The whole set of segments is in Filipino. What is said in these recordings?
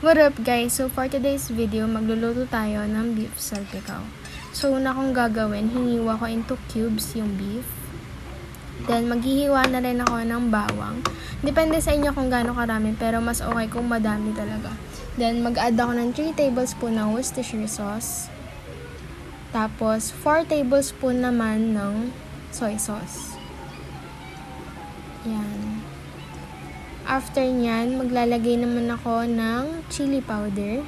What up guys? So for today's video, magluluto tayo ng beef salpicao. So una kong gagawin, hiniwa ko into cubes yung beef. Then maghihiwa na rin ako ng bawang. Depende sa inyo kung gaano karami, pero mas okay kung madami talaga. Then mag-add ako ng 3 tablespoon ng Worcestershire sauce. Tapos 4 tablespoon naman ng soy sauce. Yan. After nyan, maglalagay naman ako ng chili powder.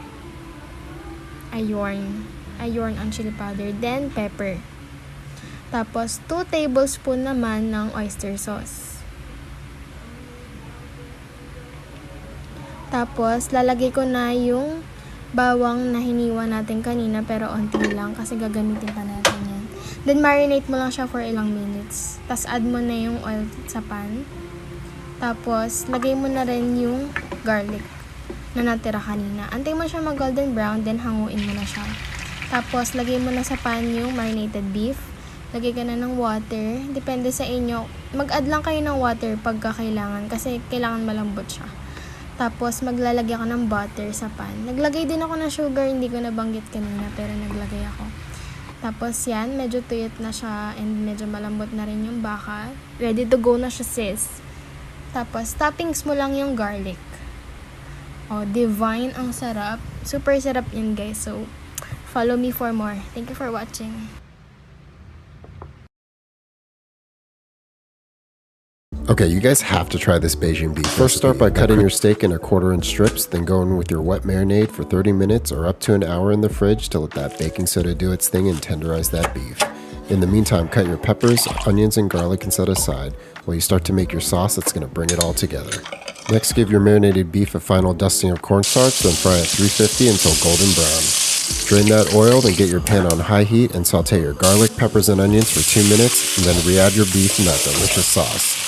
Ayun ang chili powder. Then, pepper. Tapos, 2 tablespoon naman ng oyster sauce. Tapos, lalagay ko na yung bawang na hiniwa natin kanina, pero onti lang kasi gagamitin pa natin yan. Then, marinate mo lang siya for ilang minutes. Tapos, add mo na yung oil sa pan. Tapos, lagay mo na rin yung garlic na natira kanina. Antay mo siya mag-golden brown, then hanguin mo na siya. Tapos, lagay mo na sa pan yung marinated beef. Lagay ka na ng water. Depende sa inyo. Mag-add lang kayo ng water pagka kailangan kasi kailangan malambot siya. Tapos, maglalagay ako ng butter sa pan. Naglagay din ako ng sugar, hindi ko nabanggit kanina, pero naglagay ako. Tapos, yan, medyo tuyot na siya and medyo malambot na rin yung baka. Ready to go na siya, sis. Tapos, toppings mo lang yung garlic. Oh, divine, ang sarap. Super sarap yan, guys. So, follow me for more. Thank you for watching. Okay, you guys have to try this Beijing beef. First, start by cutting your steak in 1/4-inch strips, then go in with your wet marinade for 30 minutes or up to an hour in the fridge to let that baking soda do its thing and tenderize that beef. In the meantime, cut your peppers, onions, and garlic and set aside while you start to make your sauce that's going to bring it all together. Next, give your marinated beef a final dusting of cornstarch, then fry at 350 until golden brown. Drain that oil, then get your pan on high heat and saute your garlic, peppers, and onions for 2 minutes, and then re-add your beef and that delicious sauce.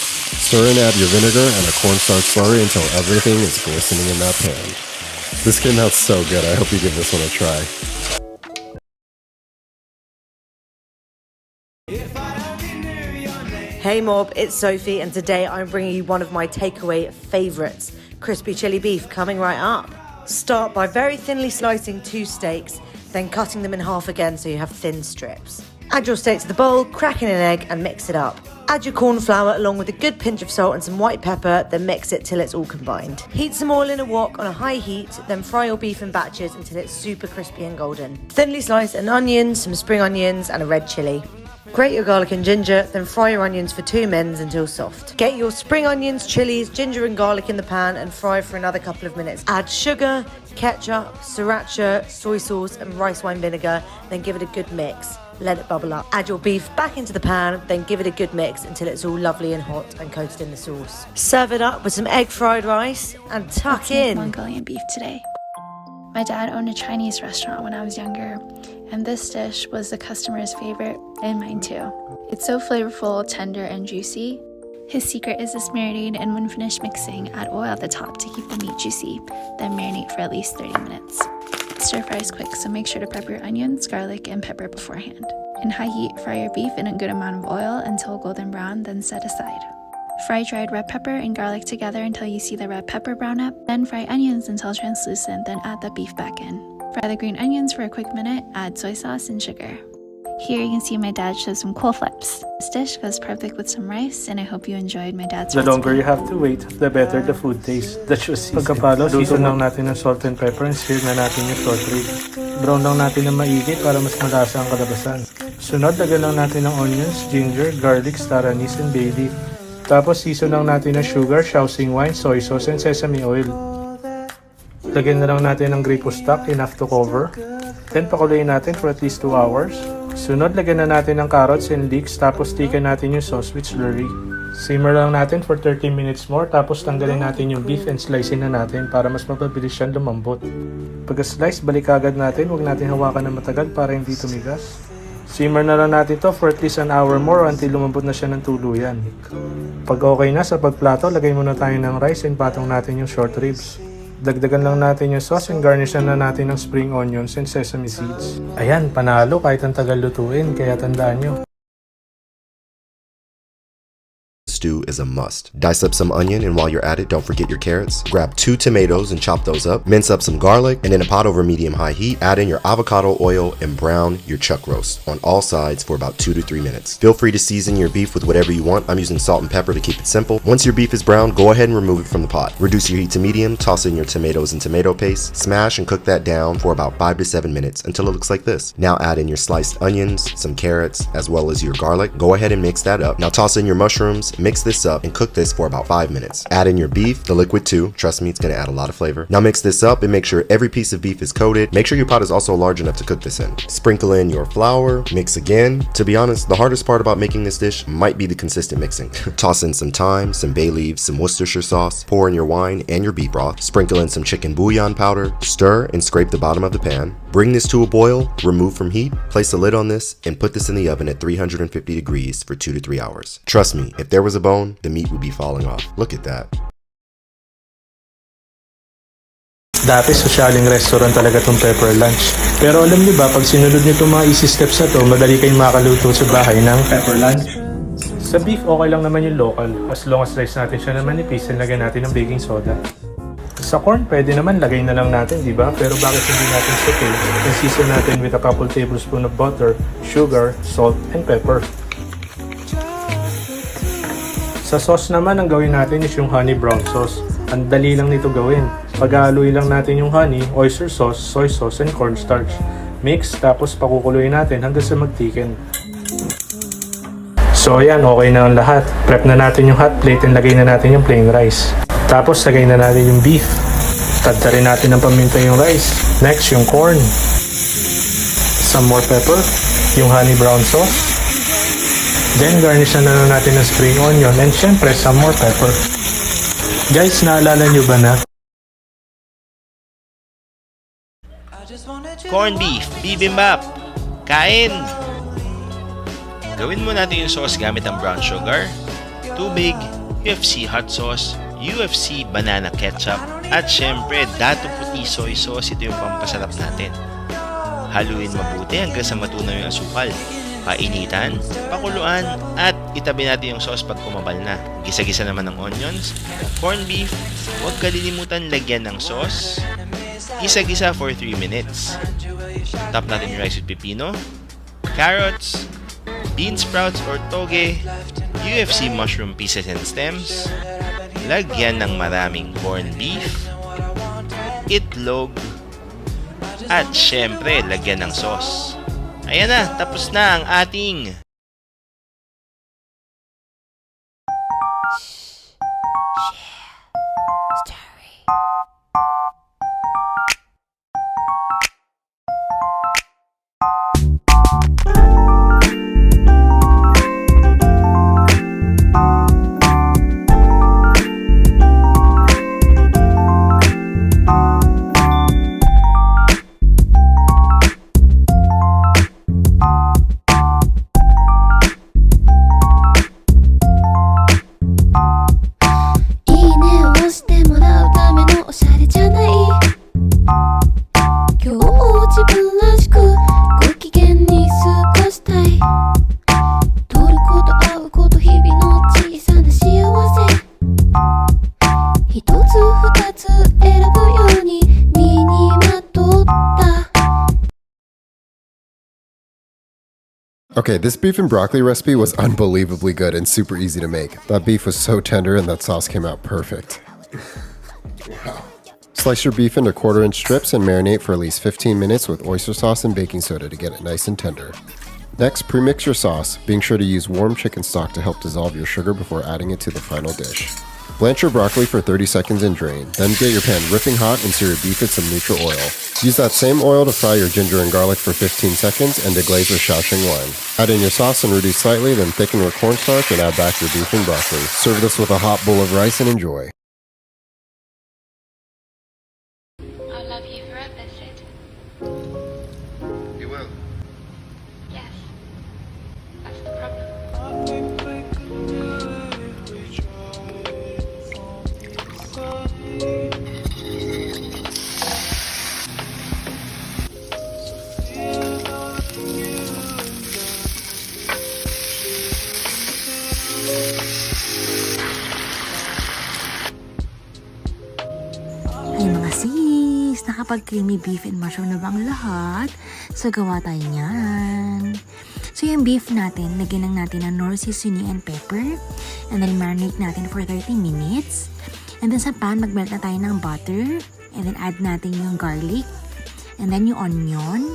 Stir and add your vinegar and a cornstarch slurry until everything is glistening in that pan. This came out so good, I hope you give this one a try. Hey Mob, it's Sophie and today I'm bringing you one of my takeaway favourites, crispy chili beef, coming right up. Start by very thinly slicing 2 steaks, then cutting them in half again so you have thin strips. Add your steak to the bowl, crack in an egg and mix it up. Add your corn flour along with a good pinch of salt and some white pepper, then mix it till it's all combined. Heat some oil in a wok on a high heat, then fry your beef in batches until it's super crispy and golden. Thinly slice an onion, some spring onions and a red chilli. Grate your garlic and ginger, then fry your onions for 2 minutes until soft. Get your spring onions, chilies, ginger and garlic in the pan and fry for another couple of minutes. Add sugar, ketchup, sriracha, soy sauce and rice wine vinegar, then give it a good mix. Let it bubble up. Add your beef back into the pan, then give it a good mix until it's all lovely and hot and coated in the sauce. Serve it up with some egg fried rice and tuck in Mongolian beef today. My dad owned a Chinese restaurant when I was younger, and this dish was the customer's favorite and mine too. It's so flavorful, tender, and juicy. His secret is this marinade, and when finished mixing, add oil at the top to keep the meat juicy, then marinate for at least 30 minutes. Stir fry is quick, so make sure to prep your onions, garlic, and pepper beforehand. In high heat, fry your beef in a good amount of oil until golden brown, then set aside. Fry dried red pepper and garlic together until you see the red pepper brown up, then fry onions until translucent, then add the beef back in. Fry the green onions for a quick minute, add soy sauce and sugar. Here you can see my dad show some cool flips. This dish goes perfect with some rice, and I hope you enjoyed my dad's The longer recipe. you have to wait, the better the food tastes. That's just season. Pagkapalo, season lang natin ng salt and pepper and sear na natin yung short rib. Brown lang natin ng maigi para mas malasa ang kalabasan. Sunod, lagyan lang natin ng onions, ginger, garlic, star anise, and bay leaf. Tapos season lang natin ng sugar, Shaoxing wine, soy sauce, and sesame oil. Lagyan na lang natin ng gripo stock, enough to cover. Then pakuluin natin for at least 2 hours. Sunod, lagyan na natin ng carrots and leeks, tapos tikan natin yung sauce with slurry. Simmer lang natin for 30 minutes more, tapos tanggalin natin yung beef and slicein na natin para mas mapabilis siyang lumambot. Pagka-slice, balik agad natin, huwag natin hawakan na matagal para hindi tumigas. Simmer na lang natin to for at least an hour more until lumambot na siya ng tuluyan. Pag okay na sa pagplato, lagay muna tayo ng rice and patong natin yung short ribs. Dagdagan lang natin yung sauce and garnish na natin ng spring onions and sesame seeds. Ayan, panalo kahit ang tagal lutuin, kaya tandaan nyo. stew is a must. Dice up some onion, and while you're at it, don't forget your carrots. Grab 2 tomatoes and chop those up. Mince up some garlic, and in a pot over medium-high heat, add in your avocado oil and brown your chuck roast on all sides for about 2 to 3 minutes. Feel free to season your beef with whatever you want. I'm using salt and pepper to keep it simple. Once your beef is brown, go ahead and remove it from the pot. Reduce your heat to medium, toss in your tomatoes and tomato paste, smash and cook that down for about 5 to 7 minutes until it looks like this. Now add in your sliced onions, some carrots, as well as your garlic. Go ahead and mix that up. Now toss in your mushrooms, mix this up, and cook this for about 5 minutes. Add in your beef, the liquid too. Trust me, it's gonna add a lot of flavor. Now mix this up and make sure every piece of beef is coated. Make sure your pot is also large enough to cook this in. Sprinkle in your flour, mix again. To be honest, the hardest part about making this dish might be the consistent mixing. Toss in some thyme, some bay leaves, some Worcestershire sauce, pour in your wine and your beef broth, sprinkle in some chicken bouillon powder, stir and scrape the bottom of the pan. Bring this to a boil, remove from heat, place a lid on this, and put this in the oven at 350 degrees for 2 to 3 hours. Trust me, if there was a bone, the meat would be falling off. Look at that. Dati socialing restaurant talaga tong pepper lunch. Pero alam niyo ba, pag sinunod niyo itong mga easy steps na to, madali kayong makaluto sa bahay ng pepper lunch. Sa beef, okay lang naman yung local. As long as slice natin siya na manipis, and lagyan natin ng baking soda. Sa corn, pwede naman lagay na lang natin, di ba? Pero bakit hindi natin saute? And season natin with a couple tablespoon of butter, sugar, salt, and pepper. Sa sauce naman, ang gawin natin is yung honey brown sauce. Ang dali lang nito gawin. Pag-aaluin lang natin yung honey, oyster sauce, soy sauce, and cornstarch. Mix, tapos pakukuluin natin hanggang sa mag-thicken. So ayan, okay na ang lahat. Prep na natin yung hot plate and lagay na natin yung plain rice. Tapos lagay na natin yung beef. Tadta rin natin ng paminta yung rice. Next, yung corn. Some more pepper. Yung honey brown sauce. Then garnish na lang natin ng spring onion and syempre some more pepper. Guys, naalala nyo ba na? Corn beef, bibimbap, kain! Gawin mo natin yung sauce gamit ang brown sugar, tubig, UFC hot sauce, UFC banana ketchup, at syempre dato puti soy sauce. Ito yung pampasarap natin. Haluin mabuti hanggang sa matunaw yung asukal. Painitan, pakuluan, at itabi natin yung sauce pag kumabal na. Gisa-gisa naman ng onions, corn beef, huwag kalilimutan lagyan ng sauce. Gisa-gisa for 3 minutes. Top natin yung rice with pepino, carrots, bean sprouts or toge, UFC mushroom pieces and stems, lagyan ng maraming corned beef, itlog, at syempre lagyan ng sauce. Ayan na, tapos na ang ating Okay, this beef and broccoli recipe was unbelievably good and super easy to make. That beef was so tender and that sauce came out perfect. Wow. Slice your beef into 1/4-inch strips and marinate for at least 15 minutes with oyster sauce and baking soda to get it nice and tender. Next, premix your sauce, being sure to use warm chicken stock to help dissolve your sugar before adding it to the final dish. Blanch your broccoli for 30 seconds and drain. Then get your pan ripping hot and sear your beef with some neutral oil. Use that same oil to fry your ginger and garlic for 15 seconds and deglaze with Shaoxing wine. Add in your sauce and reduce slightly, then thicken with cornstarch and add back your beef and broccoli. Serve this with a hot bowl of rice and enjoy. I'll love you forever, Sid. You will. Yes. That's the problem. kapag creamy beef and mushroom na ba ang lahat, so gawa tayo niyan. So yung beef natin, lagyan lang natin ng nor seasoning and pepper. And then marinate natin for 30 minutes. And then sa pan, magmelt na tayo ng butter. And then add natin yung garlic. And then yung onion.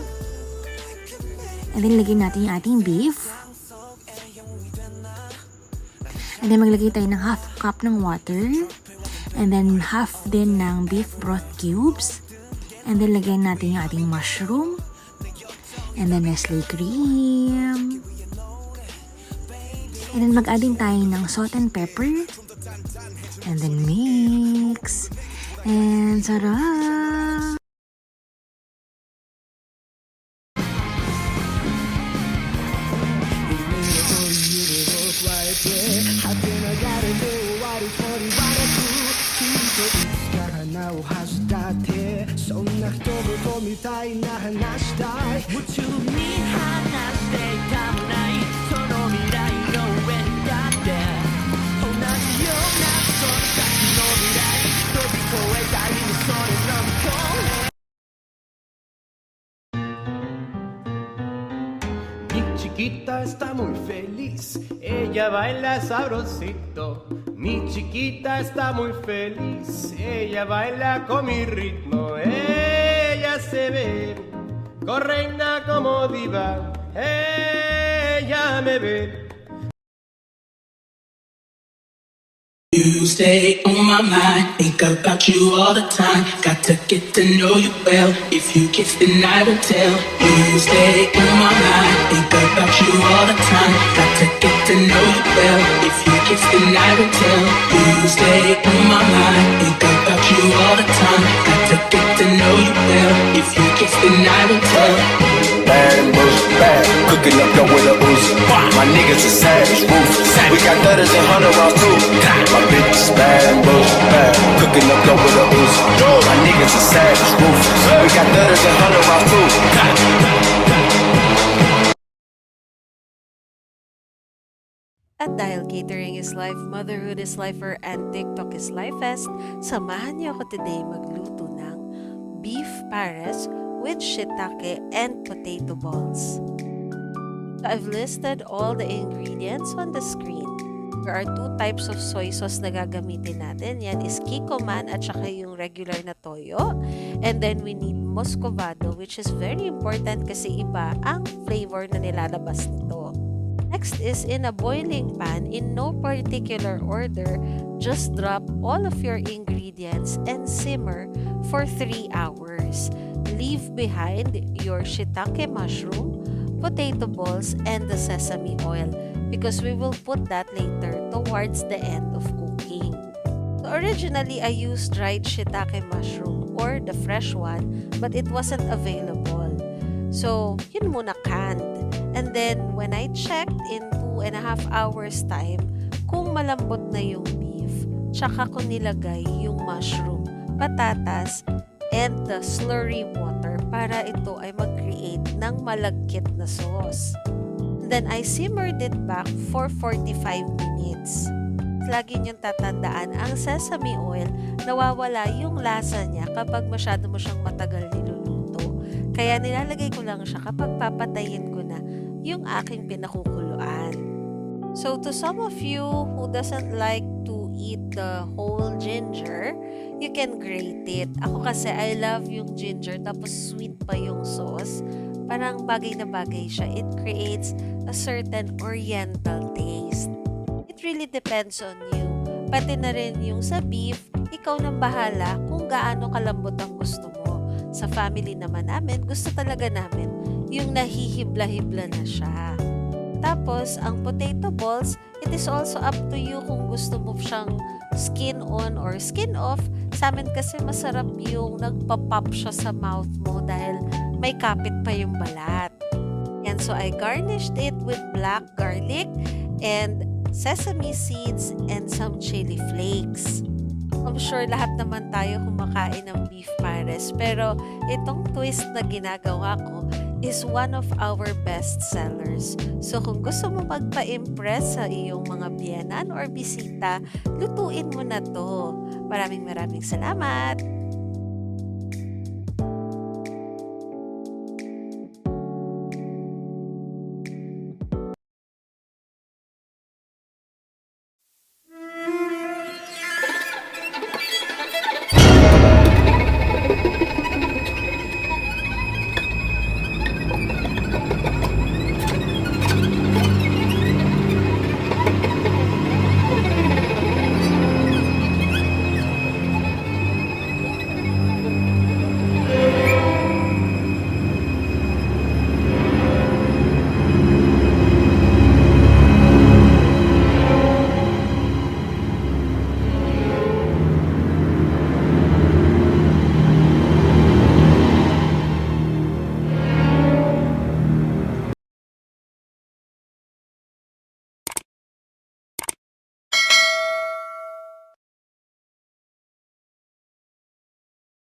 And then lagyan natin yung ating beef. And then maglagay tayo ng half cup ng water. And then half din ng beef broth cubes. And then lagyan natin yung ating mushroom. And then Nestle cream. And then mag-add din tayo ng salt and pepper. And then mix. And sarap! Mi chiquita está muy feliz, ella baila sabrosito. Mi chiquita está muy feliz, ella baila con mi ritmo. Ella se ve, correina como diva, ella me ve. You stay on my mind, think about you all the time. Got to get to know you well. If you kiss, then I will tell. You stay on my mind, think about you all the time. Got to get to know you well. If you kiss, then I will tell. You stay on my mind, think about you all the time. Got to get to know you well. If you kiss, then I will tell. Bad and bullshit, bad. Cooking up dope with a Uzi. My niggas are savage, ruthless. We got thudders and 100 rounds too. My bitch is bad and bullshit, bad. Cooking up dope with a Uzi. My niggas are savage, ruthless. We got thudders and 100 rounds too. At dahil catering is life, motherhood is lifer, and TikTok is lifest, samahan niyo ako today magluto ng beef pares with shiitake and potato balls. So I've listed all the ingredients on the screen. There are two types of soy sauce na gagamitin natin. Yan is Kikkoman at saka yung regular na toyo. And then we need Muscovado, which is very important kasi iba ang flavor na nilalabas nito. Next is in a boiling pan, in no particular order, just drop all of your ingredients and simmer for 3 hours. Leave behind your shiitake mushroom, potato balls, and the sesame oil because we will put that later towards the end of cooking. So originally, I used dried shiitake mushroom or the fresh one, but it wasn't available. So, yun muna canned. And then, when I checked in 2.5 hours time, kung malambot na yung beef, tsaka ko nilagay yung mushroom, patatas, and the slurry water para ito ay mag-create ng malagkit na sauce. And then, I simmered it back for 45 minutes. Lagi niyong tatandaan, ang sesame oil, nawawala yung lasa niya kapag masyado mo siyang matagal niluluto. Kaya nilalagay ko lang siya kapag papatayin ko na yung aking pinakukuluan. So, to some of you who doesn't like to eat the whole ginger, you can grate it. Ako kasi, I love yung ginger, tapos sweet pa yung sauce. Parang bagay na bagay siya. It creates a certain oriental taste. It really depends on you. Pati na rin yung sa beef, ikaw nang bahala kung gaano kalambot ang gusto mo. Sa family naman namin, gusto talaga namin yung nahihibla-hibla na siya. Tapos, ang potato balls, it is also up to you kung gusto mo siyang skin on or skin off. Sa amin kasi masarap yung nagpa-pop siya sa mouth mo dahil may kapit pa yung balat. And so, I garnished it with black garlic and sesame seeds and some chili flakes. I'm sure lahat naman tayo kumakain ng beef pares, pero itong twist na ginagawa ko is one of our best sellers. So kung gusto mo magpa-impress sa iyong mga biyenan or bisita, lutuin mo na to. Maraming salamat!